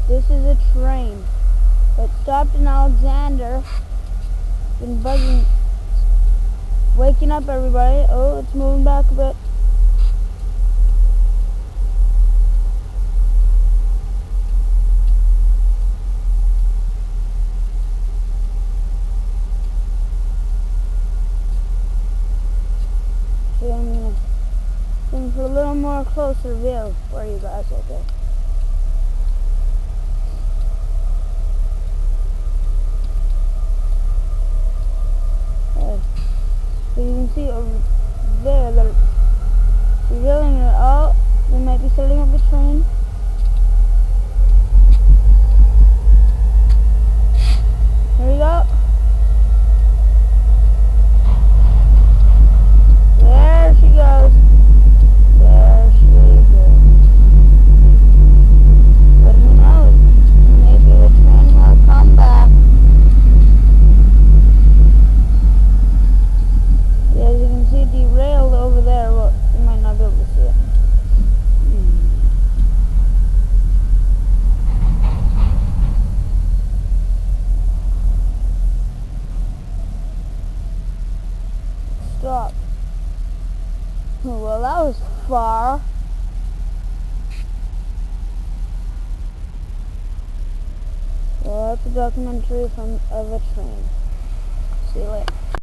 This is a train. It stopped in Alexander. Been buzzing, waking up everybody. Oh, it's moving back a bit. Okay, I'm gonna zoom for a little more closer view for you guys. Okay. So you can see over there that it's revealing it all. They might be setting up the train. Here we go. There she goes. There she goes. But who knows? Maybe the train will come back. As you can see, derailed over there. Well, you might not be able to see it. Stop. Well, that was far. Well, that's a documentary of a train. See you later.